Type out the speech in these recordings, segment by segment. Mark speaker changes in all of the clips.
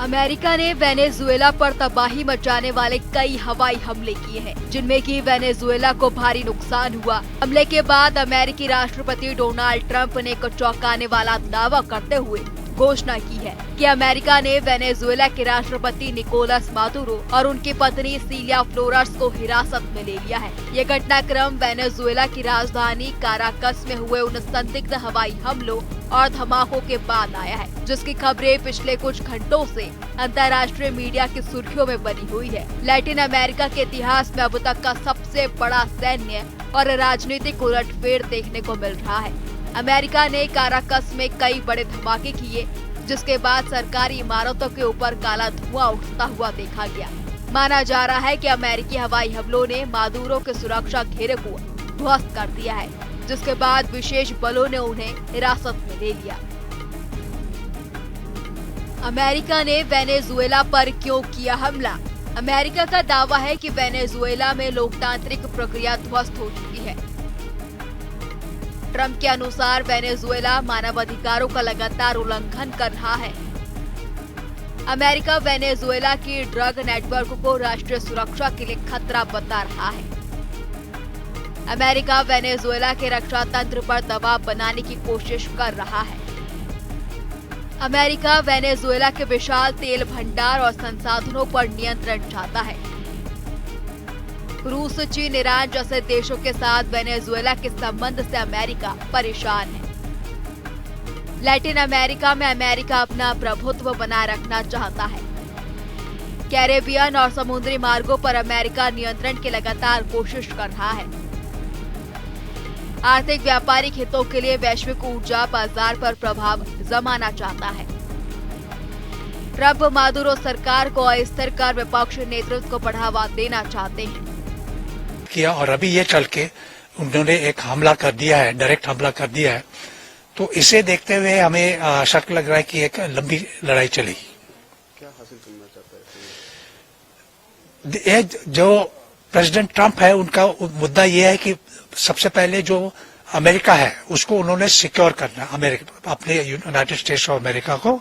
Speaker 1: America ने Venezuela पर तबाही मचाने वाले कई हवाई हमले किए हैं, जिनमें कि वेनेजुएला को भारी नुकसान हुआ। हमले के बाद अमेरिकी राष्ट्रपति डोनाल्ड ट्रंप ने एक चौंकाने वाला दावा करते हुए घोषणा की है कि अमेरिका ने वेनेजुएला के राष्ट्रपति निकोलस मादुरो और उनकी पत्नी सिलिया फ्लोरेस को हिरासत में ले लिया है। ये घटनाक्रम वेनेजुएला की राजधानी काराकस में हुए उन संदिग्ध हवाई हमलों और धमाकों के बाद आया है, जिसकी खबरें पिछले कुछ घंटों से अंतर्राष्ट्रीय मीडिया की सुर्खियों में बनी हुई है। लैटिन अमेरिका के इतिहास में अब तक का सबसे बड़ा सैन्य और राजनीतिक उलटफेर देखने को मिल रहा है। अमेरिका ने काराकस में कई बड़े धमाके किए, जिसके बाद सरकारी इमारतों के ऊपर काला धुआं उठता हुआ देखा गया। माना जा रहा है कि अमेरिकी हवाई हमलों ने मादुरो के सुरक्षा घेरे को ध्वस्त कर दिया है, जिसके बाद विशेष बलों ने उन्हें हिरासत में ले लिया। अमेरिका ने वेनेजुएला पर क्यों किया हमला? अमेरिका का दावा है कि वेनेजुएला में लोकतांत्रिक प्रक्रिया ध्वस्त हो चुकी है। ट्रंप के अनुसार वेनेजुएला मानवाधिकारों का लगातार उल्लंघन कर रहा है। अमेरिका वेनेजुएला की ड्रग नेटवर्क को राष्ट्रीय सुरक्षा के लिए खतरा बता रहा है। अमेरिका वेनेजुएला के रक्षा तंत्र पर दबाव बनाने की कोशिश कर रहा है। अमेरिका वेनेजुएला के विशाल तेल भंडार और संसाधनों पर नियंत्रण चाहता है। रूस, चीन, ईरान जैसे देशों के साथ वेनेजुएला के संबंध से अमेरिका परेशान है। लैटिन अमेरिका में अमेरिका अपना प्रभुत्व बनाए रखना चाहता है। कैरेबियन और समुद्री मार्गों पर अमेरिका नियंत्रण की लगातार कोशिश कर रहा है। आर्थिक व्यापारिक हितों के लिए वैश्विक ऊर्जा बाजार पर प्रभाव जमाना चाहता है। ट्रंप मादुरो सरकार को अस्थिर कर विपक्ष नेतृत्व को बढ़ावा देना चाहते हैं
Speaker 2: किया और अभी ये चल के उन्होंने एक हमला कर दिया है, डायरेक्ट हमला कर दिया है। तो इसे देखते हुए हमें शक लग रहा है कि एक लंबी लड़ाई चलेगी।
Speaker 3: क्या हासिल करना चाहता है?
Speaker 2: ये जो प्रेसिडेंट ट्रंप है, उनका मुद्दा ये है कि सबसे पहले जो अमेरिका है उसको उन्होंने सिक्योर करना, अमेरिका अपने यूनाइटेड स्टेट्स ऑफ अमेरिका को।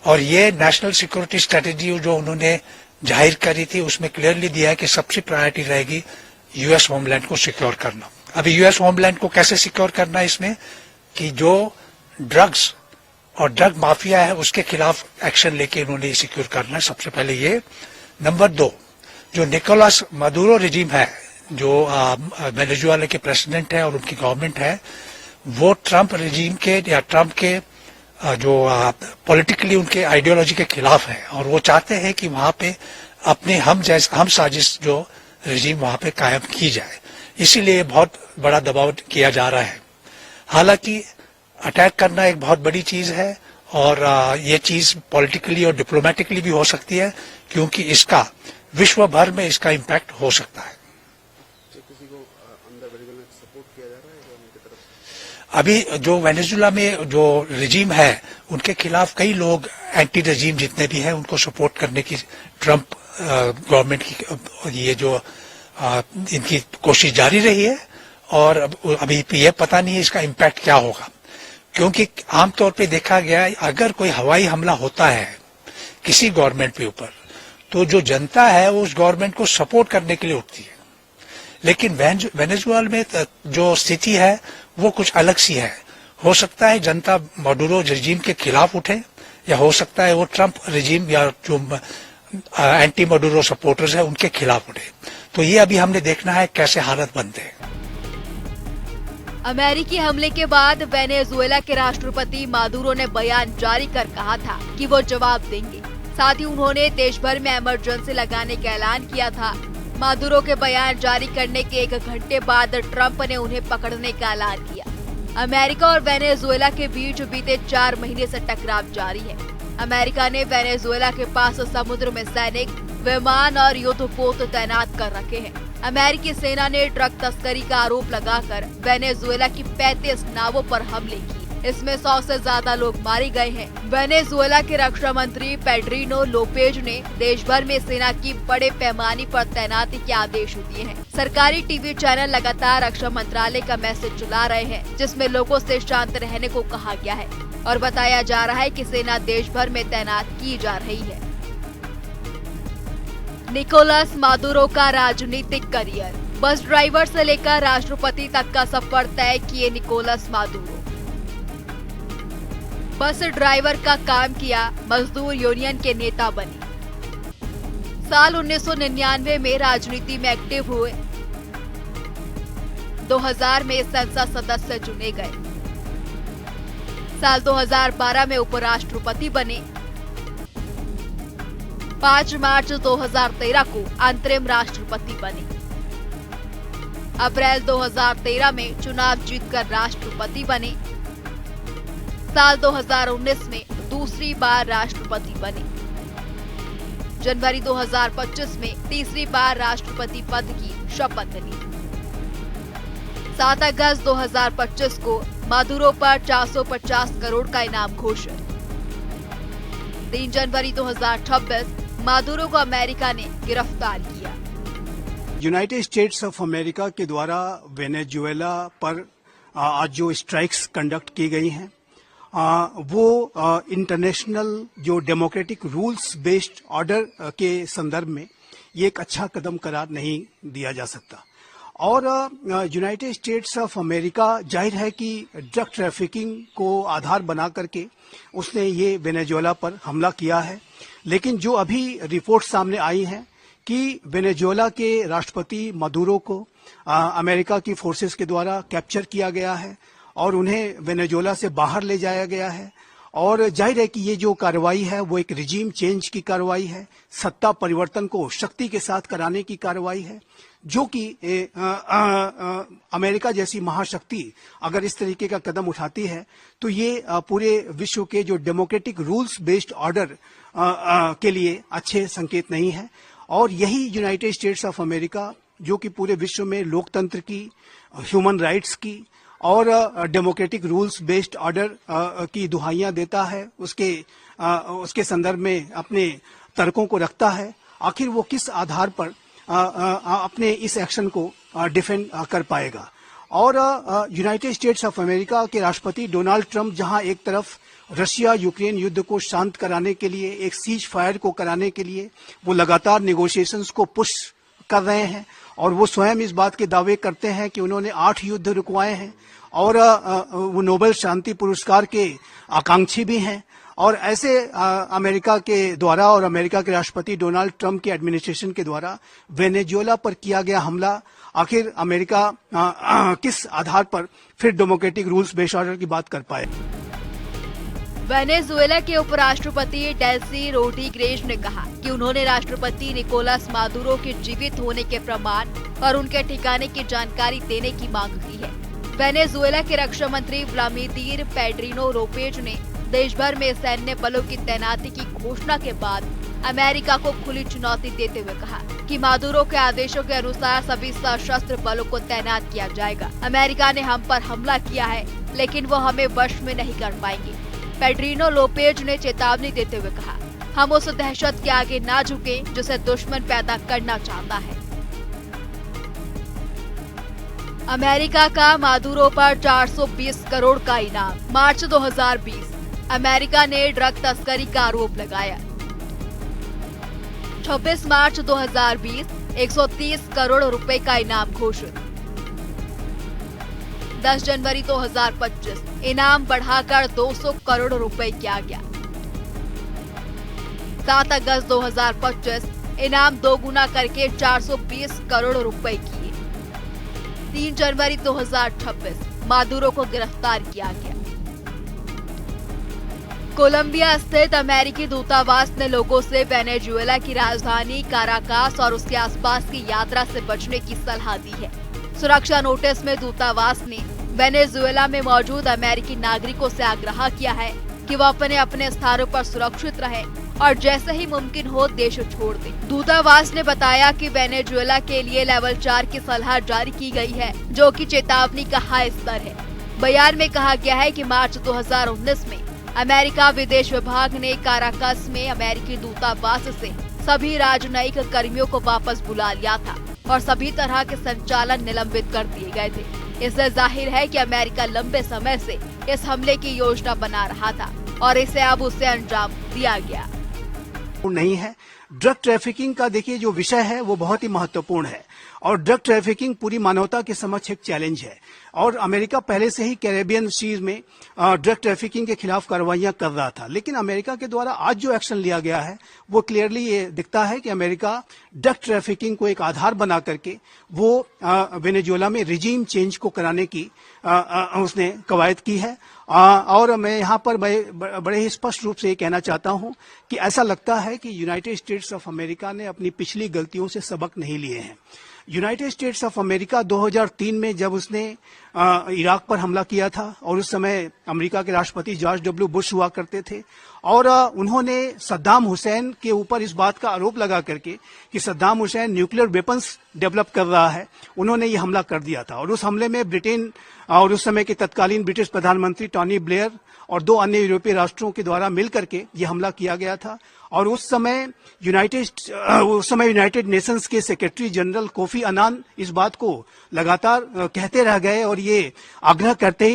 Speaker 2: और ये नेशनल सिक्योरिटी स्ट्रेटेजी जो उन्होंने जाहिर करी थी उसमें क्लियरली दिया है कि सबसे प्रायोरिटी रहेगी यूएस होमलैंड को सिक्योर करना। अभी यूएस होमलैंड को कैसे सिक्योर करना है इसमें कि जो ड्रग्स और ड्रग माफिया है उसके खिलाफ एक्शन लेके उन्होंने सिक्योर करना है, सबसे पहले ये। नंबर 2, जो निकोलस मादुरो रिजीम है, जो वेनेजुएला के प्रेसिडेंट है और उनकी गवर्नमेंट है, वो ट्रंप रिजीम के या ट्रंप के जो पॉलिटिकली उनके आइडियोलॉजी के खिलाफ है और वो चाहते हैं कि वहां पे अपने हम साजिश जो रजीम वहां पे कायम की जाए। इसीलिए बहुत बड़ा दबाव किया जा रहा है। हालांकि अटैक करना एक बहुत बड़ी चीज है और ये चीज पॉलिटिकली और डिप्लोमेटिकली भी हो सकती है, क्योंकि इसका विश्व भर में इसका इम्पैक्ट हो सकता है।
Speaker 3: किसी को अंदर वेनेजुएला सपोर्ट किया जा रहा है उनकी तरफ से?
Speaker 2: अभी जो वेनेजुएला में जो रजीम है उनके खिलाफ कई लोग एंटी रजीम जितने भी हैं उनको सपोर्ट करने की ट्रंप गवर्नमेंट की ये जो इनकी कोशिश जारी रही है। और अभी ये पता नहीं है इसका इम्पैक्ट क्या होगा, क्योंकि आमतौर पे देखा गया अगर कोई हवाई हमला होता है किसी गवर्नमेंट के ऊपर तो जो जनता है वो उस गवर्नमेंट को सपोर्ट करने के लिए उठती है। लेकिन वेनेजुएला में जो स्थिति है वो कुछ अलग सी है। हो सकता है जनता मादुरो रजीम के खिलाफ उठे, या हो सकता है वो ट्रंप रजीम या जो एंटी मादुरो सपोर्टर्स है उनके खिलाफ उठे। तो ये अभी हमने देखना है कैसे हालत बनते हैं।
Speaker 1: अमेरिकी हमले के बाद वेनेजुएला के राष्ट्रपति मादुरो ने बयान जारी कर कहा था कि वो जवाब देंगे। साथ ही उन्होंने देश भर में इमरजेंसी लगाने का ऐलान किया था। मादुरो के बयान जारी करने के 1 घंटे बाद ट्रंप ने उन्हें पकड़ने का ऐलान किया। अमेरिका और वेनेजुएला के बीच बीते 4 महीने से टकराव जारी है। अमेरिका ने वेनेजुएला के पास समुद्र में सैनिक, विमान और युद्धपोत तैनात कर रखे हैं। अमेरिकी सेना ने ड्रग तस्करी का आरोप लगाकर वेनेजुएला की 35 नावों पर हमले किए। इसमें 100 से ज्यादा लोग मारे गए हैं। वेनेजुएला के रक्षा मंत्री पेड्रिनो लोपेज ने देश भर में सेना की बड़े पैमाने पर तैनाती के आदेश दिए हैं। सरकारी टीवी चैनल लगातार रक्षा मंत्रालय का मैसेज चला रहे हैं, जिसमें लोगों से शांत रहने को कहा गया है। और बताया जा रहा है कि सेना देश भर में तैनात की जा रही है। निकोलस मादुरो का राजनीतिक करियर। बस ड्राइवर से लेकर राष्ट्रपति तक का सफर तय किए निकोलस मादुरो। बस ड्राइवर का काम किया, मजदूर यूनियन के नेता बने। साल 1999 में राजनीति में एक्टिव हुए। 2000 में संसद सदस्य चुने गए। साल 2012 में उपराष्ट्रपति बने। 5 मार्च 2013 को अंतरिम राष्ट्रपति बने। अप्रैल 2013 में चुनाव जीतकर राष्ट्रपति बने। साल 2019 में दूसरी बार राष्ट्रपति बने। जनवरी 2025 में तीसरी बार राष्ट्रपति पद की शपथ ली। 7 अगस्त 2025 को मादुरो पर 450 करोड़ का इनाम घोषित। 3 जनवरी 2026 मादुरो को अमेरिका ने गिरफ्तार किया।
Speaker 4: यूनाइटेड स्टेट्स ऑफ अमेरिका के द्वारा वेनेजुएला पर आज जो स्ट्राइक्स कंडक्ट की गई हैं वो इंटरनेशनल जो डेमोक्रेटिक रूल्स बेस्ड ऑर्डर के संदर्भ में ये एक अच्छा कदम करार नहीं दिया जा सकता। और यूनाइटेड स्टेट्स ऑफ अमेरिका जाहिर है कि ड्रग ट्रैफिकिंग को आधार बना करके उसने ये वेनेजुएला पर हमला किया है। लेकिन जो अभी रिपोर्ट सामने आई है कि वेनेजुएला के राष्ट्रपति मादुरो को अमेरिका की फोर्सेस के द्वारा कैप्चर किया गया है और उन्हें वेनेजुएला से बाहर ले जाया गया है। और जाहिर है कि ये जो कार्रवाई है वो एक रिजीम चेंज की कार्रवाई है, सत्ता परिवर्तन को शक्ति के साथ कराने की कार्रवाई है, जो कि अमेरिका जैसी महाशक्ति अगर इस तरीके का कदम उठाती है तो ये पूरे विश्व के जो डेमोक्रेटिक रूल्स बेस्ड ऑर्डर के लिए अच्छे संकेत नहीं है। और यही यूनाइटेड स्टेट्स ऑफ अमेरिका जो कि पूरे विश्व में लोकतंत्र की, ह्यूमन राइट्स की और डेमोक्रेटिक रूल्स बेस्ड ऑर्डर की दुहाइयां देता है, उसके संदर्भ में अपने तर्कों को रखता है, आखिर वो किस आधार पर अपने इस एक्शन को डिफेंड कर पाएगा। और यूनाइटेड स्टेट्स ऑफ अमेरिका के राष्ट्रपति डोनाल्ड ट्रंप जहां एक तरफ रशिया यूक्रेन युद्ध को शांत कराने के लिए, एक सीज फायर को कराने के लिए वो लगातार नेगोशिएशंस को पुश कर रहे हैं और वो स्वयं इस बात के दावे करते हैं कि उन्होंने 8 युद्ध रुकवाए हैं और वो नोबेल शांति पुरस्कार के आकांक्षी भी हैं। और ऐसे अमेरिका के द्वारा और अमेरिका के राष्ट्रपति डोनाल्ड ट्रंप के एडमिनिस्ट्रेशन के द्वारा वेनेजुएला पर किया गया हमला, आखिर अमेरिका किस आधार पर फिर डेमोक्रेटिक रूल्स बेस्ड ऑर्डर की बात कर पाए।
Speaker 1: वेनेजुएला के उपराष्ट्रपति डेल्सी रोड्रिगेज ने कहा कि उन्होंने राष्ट्रपति निकोलस मादुरो के जीवित होने के प्रमाण और उनके ठिकाने की जानकारी देने की मांग की है। वेनेजुएला के रक्षा मंत्री व्लादिमीर पेड्रिनो लोपेज ने देश भर में सैन्य बलों की तैनाती की घोषणा के बाद अमेरिका को खुली चुनौती देते हुए कहा कि मादुरो के आदेशों के अनुसार सभी सशस्त्र बलों को तैनात किया जाएगा। अमेरिका ने हम पर हमला किया है, लेकिन वो हमें वश में नहीं कर पाएंगे। पेड्रिनो लोपेज ने चेतावनी देते हुए कहा, हम उस दहशत के आगे ना झुकें जिसे दुश्मन पैदा करना चाहता है। अमेरिका का मादुरो पर 420 करोड़ का इनाम। मार्च 2020 अमेरिका ने ड्रग तस्करी का आरोप लगाया। 26 मार्च 2020 130 करोड़ रुपए का इनाम घोषित। 10 जनवरी 2025 इनाम बढ़ाकर 200 करोड़ रुपए किया गया। 7 अगस्त 2025 इनाम दोगुना करके 420 करोड़ रुपए किए। 3 जनवरी 2026 मादुरो को गिरफ्तार किया गया। कोलंबिया स्थित अमेरिकी दूतावास ने लोगों से वेनेजुएला की राजधानी काराकास और उसके आसपास की यात्रा से बचने की सलाह दी है। सुरक्षा नोटिस में दूतावास ने वेनेजुएला में मौजूद अमेरिकी नागरिकों से आग्रह किया है कि वो अपने अपने स्थानों पर सुरक्षित रहें और जैसे ही मुमकिन हो देश छोड़ दें। दूतावास ने बताया कि वेनेजुएला के लिए लेवल 4 की सलाह जारी की गई है, जो कि चेतावनी का हाई स्तर है। बयान में कहा गया है कि मार्च 2019 में अमेरिका विदेश विभाग ने काराकास में अमेरिकी दूतावास से सभी राजनयिक कर्मियों को वापस बुला लिया था और सभी तरह के संचालन निलंबित कर दिए गए थे। इससे जाहिर है कि अमेरिका लंबे समय से इस हमले की योजना बना रहा था और इसे अब उसे अंजाम दिया गया।
Speaker 4: नहीं है। ड्रग ट्रैफिकिंग का देखिए जो विषय है वो बहुत ही महत्वपूर्ण है और ड्रग ट्रैफिकिंग पूरी मानवता के समक्ष एक चैलेंज है और अमेरिका पहले से ही कैरेबियन सीज में ड्रग ट्रैफिकिंग के खिलाफ कार्रवाइयां कर रहा था। लेकिन अमेरिका के द्वारा आज जो एक्शन लिया गया है वो क्लियरली ये दिखता है कि अमेरिका ड्रग ट्रैफिकिंग को एक आधार बना करके वो वेनेजुएला में रिजीम चेंज को कराने की उसने कवायद की है। और मैं यहाँ पर बड़े ही स्पष्ट रूप से ये कहना चाहता हूँ कि ऐसा लगता है कि यूनाइटेड स्टेट्स ऑफ अमेरिका ने अपनी पिछली गलतियों से सबक नहीं लिए हैं। यूनाइटेड स्टेट्स ऑफ अमेरिका 2003 में जब उसने इराक पर हमला किया था और उस समय अमेरिका के राष्ट्रपति जॉर्ज डब्ल्यू बुश हुआ करते थे और उन्होंने सद्दाम हुसैन के ऊपर इस बात का आरोप लगा करके कि Saddam Hussain nuclear weapons develop कर रहा है, उन्होंने ये हमला कर दिया था। और उस हमले में ब्रिटेन और उस समय के तत्कालीन ब्रिटिश प्रधानमंत्री टोनी ब्लेयर और 2 अन्य यूरोपीय राष्ट्रों के द्वारा मिलकर के ये हमला किया गया था। और उस समय यूनाइटेड नेशंस के सेक्रेटरी जनरल कोफी अनान इस बात को लगातार कहते रह गए और ये आग्रह करते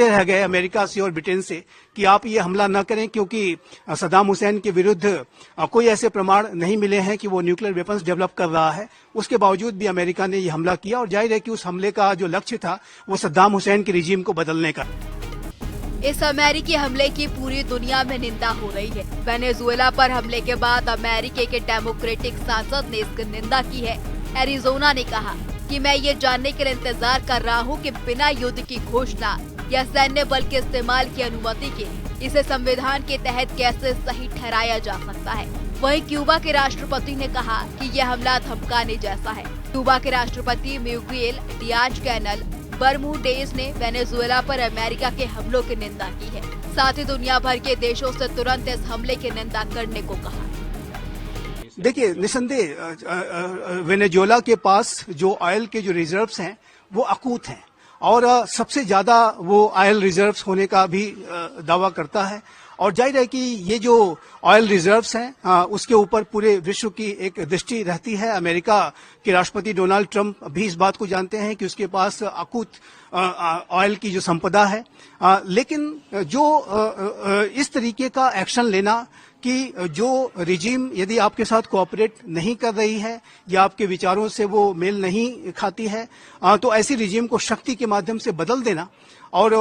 Speaker 4: रह गए अमेरिका से और ब्रिटेन से कि आप ये हमला न करें क्योंकि सद्दाम हुसैन के विरुद्ध कोई ऐसे प्रमाण नहीं मिले हैं कि वो न्यूक्लियर वेपन्स डेवलप कर रहा है। उसके बावजूद भी अमेरिका ने ये हमला किया और जाहिर है कि उस हमले का जो लक्ष्य था वो सद्दाम हुसैन के रिजीम को बदलने का।
Speaker 1: इस अमेरिकी हमले की पूरी दुनिया में निंदा हो रही है। वेनेजुएला पर हमले के बाद अमेरिका के डेमोक्रेटिक सांसद ने इसकी निंदा की है। एरिजोना ने कहा कि मैं ये जानने के लिए इंतजार कर रहा हूँ कि बिना युद्ध की घोषणा या सैन्य बल के इस्तेमाल की अनुमति के इसे संविधान के तहत कैसे सही ठहराया जा सकता है। वहीं क्यूबा के राष्ट्रपति ने कहा कि यह हमला धमकाने जैसा है। क्यूबा के राष्ट्रपति मिगुएल डियाज कैनल बर्मुडेज ने वेनेजुएला पर अमेरिका के हमलों की निंदा की है। साथ ही दुनिया भर के देशों से तुरंत इस हमले की निंदा करने को कहा।
Speaker 4: देखिए निसंदेह वेनेजुएला के पास जो ऑयल के जो रिजर्व्स हैं वो अकूत हैं और सबसे ज्यादा वो ऑयल रिजर्व्स होने का भी दावा करता है और जाहिर है कि ये जो ऑयल रिजर्व्स हैं उसके ऊपर पूरे विश्व की एक दृष्टि रहती है। अमेरिका के राष्ट्रपति डोनाल्ड ट्रंप भी इस बात को जानते हैं कि उसके पास अकूत ऑयल की जो संपदा है। लेकिन जो इस तरीके का एक्शन लेना कि जो रिजीम यदि आपके साथ कोऑपरेट नहीं कर रही है या आपके विचारों से वो मेल नहीं खाती है तो ऐसी रिजीम को शक्ति के माध्यम से बदल देना और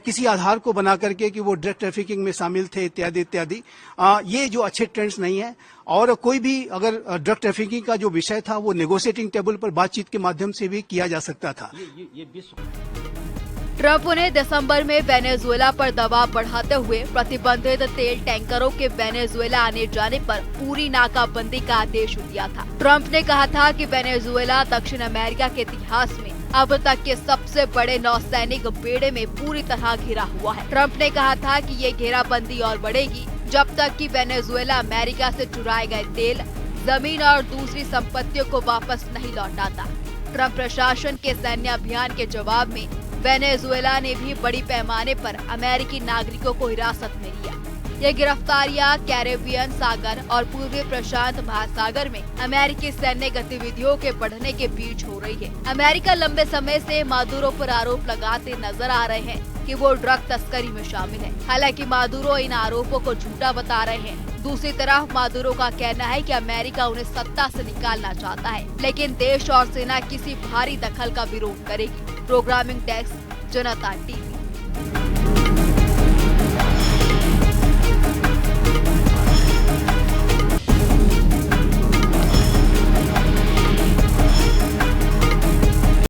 Speaker 4: किसी आधार को बना करके कि वो ड्रग ट्रैफिकिंग में शामिल थे इत्यादि इत्यादि, ये जो अच्छे ट्रेंड्स नहीं है। और कोई भी अगर ड्रग ट्रैफिकिंग का जो विषय था वो नेगोशिएटिंग टेबल पर बातचीत के माध्यम से भी किया जा सकता था।
Speaker 1: ट्रंप ने दिसंबर में वेनेजुएला पर दबाव बढ़ाते हुए प्रतिबंधित तेल टैंकरों के वेनेजुएला आने जाने पर पूरी नाकाबंदी का आदेश दिया था। ट्रंप ने कहा था कि वेनेजुएला दक्षिण अमेरिका के इतिहास में अब तक के सबसे बड़े नौसैनिक बेड़े में पूरी तरह घिरा हुआ है। ट्रंप ने कहा था कि ये घेराबंदी और बढ़ेगी जब तक कि वेनेजुएला अमेरिका से चुराए गए तेल, जमीन और दूसरी संपत्तियों को वापस नहीं लौटाता। ट्रंप प्रशासन के सैन्य अभियान के जवाब में वेनेजुएला ने भी बड़ी पैमाने पर अमेरिकी नागरिकों को हिरासत में लिया। ये गिरफ्तारियां कैरेबियन सागर और पूर्वी प्रशांत महासागर में अमेरिकी सैन्य गतिविधियों के बढ़ने के बीच हो रही है। अमेरिका लंबे समय से मादुरो पर आरोप लगाते नजर आ रहे हैं कि वो ड्रग तस्करी में शामिल है। हालांकि मादुरो इन आरोपों को झूठा बता रहे हैं। दूसरी तरफ मादुरो का कहना है कि अमेरिका उन्हें सत्ता से निकालना चाहता है, लेकिन देश और सेना किसी भारी दखल का विरोध करेगी। प्रोग्रामिंग डेस्क, जनता टीवी।